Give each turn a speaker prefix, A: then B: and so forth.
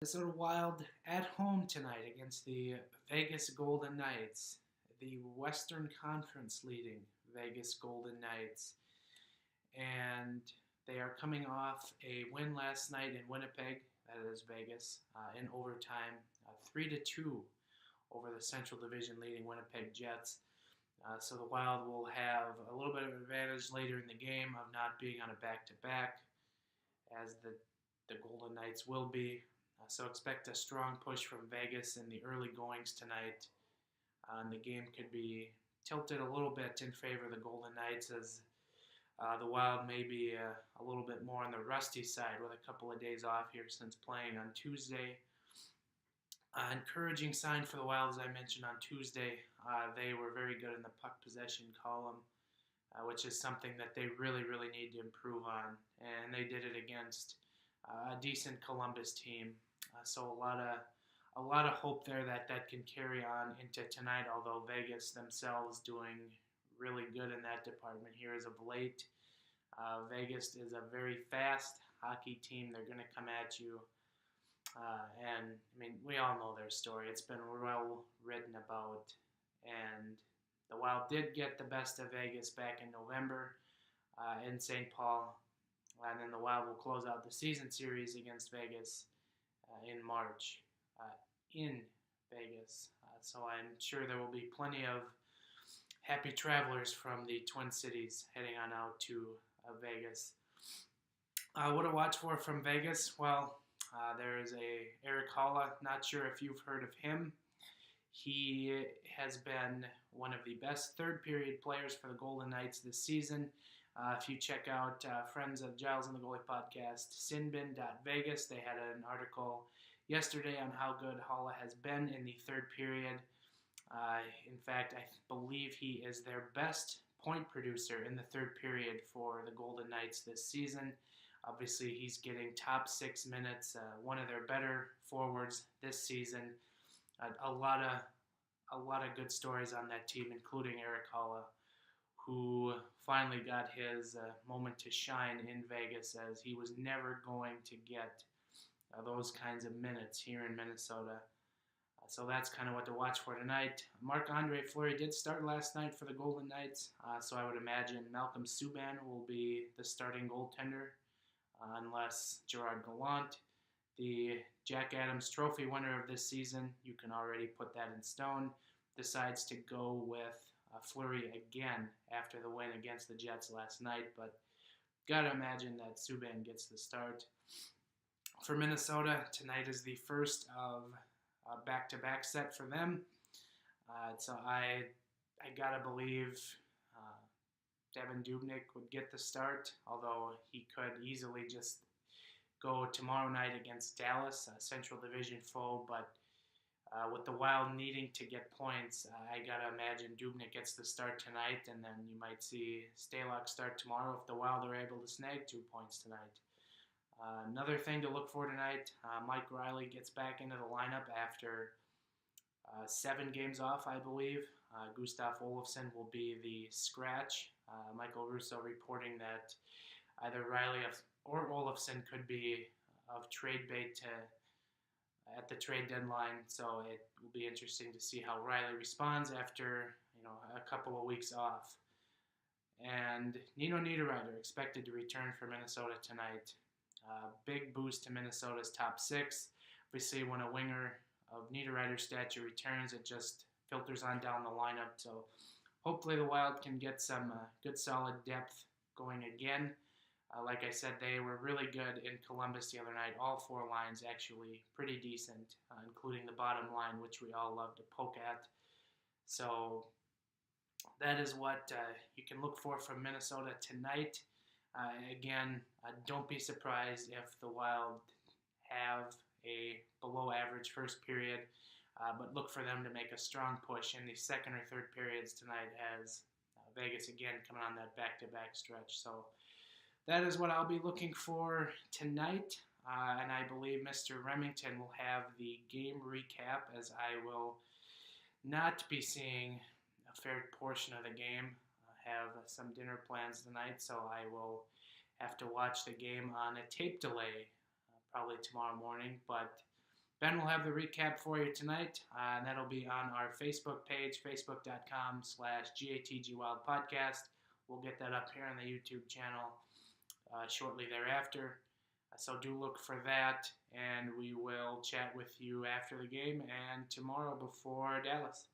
A: Minnesota Wild at home tonight against the Vegas Golden Knights, the Western Conference leading Vegas Golden Knights. And they are coming off a win last night in Winnipeg, that is Vegas, in overtime, 3-2 over the Central Division leading Winnipeg Jets. So the Wild will have a little bit of advantage later in the game of not being on a back-to-back, as the Golden Knights will be. So expect a strong push from Vegas in the early goings tonight. And the game could be tilted a little bit in favor of the Golden Knights, as the Wild may be a little bit more on the rusty side with a couple of days off here since playing on Tuesday. Encouraging sign for the Wild, as I mentioned on Tuesday. They were very good in the puck possession column, which is something that they really, really need to improve on. And they did it against a decent Columbus team. So a lot of hope there that can carry on into tonight, although Vegas themselves doing really good in that department here as of late. Vegas is a very fast hockey team. They're going to come at you. And, I mean, we all know their story. It's been well written about. And the Wild did get the best of Vegas back in November in St. Paul. And then the Wild will close out the season series against Vegas in March in Vegas. So I'm sure there will be plenty of happy travelers from the Twin Cities heading on out to Vegas. What to watch for from Vegas? Well, there is a Erik Haula. Not sure if you've heard of him. He has been one of the best third-period players for the Golden Knights this season. If you check out friends of Giles and the Goalie podcast, sinbin.vegas, they had an article yesterday on how good Haula has been in the third period. In fact, I believe he is their best point producer in the third period for the Golden Knights this season. Obviously, he's getting top 6 minutes, one of their better forwards this season. A lot of good stories on that team, including Erik Haula, who finally got his moment to shine in Vegas, as he was never going to get those kinds of minutes here in Minnesota. So that's kind of what to watch for tonight. Marc-Andre Fleury did start last night for the Golden Knights, so I would imagine Malcolm Subban will be the starting goaltender, unless Gerard Gallant, the Jack Adams Trophy winner of this season, you can already put that in stone, decides to go with Fleury again after the win against the Jets last night. But got to imagine that Subban gets the start. For Minnesota, tonight is the first of a back-to-back set for them. So I got to believe Devan Dubnyk would get the start, although he could easily just go tomorrow night against Dallas, a Central Division foe. But with the Wild needing to get points, I got to imagine Dubnyk gets the start tonight, and then you might see Stalock start tomorrow if the Wild are able to snag 2 points tonight. Another thing to look for tonight, Mike Riley gets back into the lineup after 7 games off, I believe. Gustav Olofsson will be the scratch. Michael Russo reporting that either Riley or Olofsson could be of trade bait at the trade deadline. So it will be interesting to see how Riley responds after a couple of weeks off. And Nino Niederreiter expected to return for Minnesota tonight. Big boost to Minnesota's top 6. Obviously, when a winger of Niederreiter's stature returns, it just filters on down the lineup. So hopefully the Wild can get some good solid depth going again. Like I said, they were really good in Columbus the other night. All 4 lines actually pretty decent, including the bottom line, which we all love to poke at. So that is what you can look for from Minnesota tonight. Again, don't be surprised if the Wild have a below-average first period, but look for them to make a strong push in the second or third periods tonight, as Vegas again coming on that back-to-back stretch. So that is what I'll be looking for tonight, and I believe Mr. Remington will have the game recap, as I will not be seeing a fair portion of the game. Have some dinner plans tonight, so I will have to watch the game on a tape delay probably tomorrow morning. But Ben will have the recap for you tonight, and that'll be on our Facebook page, facebook.com/GatG Wild Podcast. We'll get that up here on the YouTube channel shortly thereafter. So do look for that, and we will chat with you after the game and tomorrow before Dallas.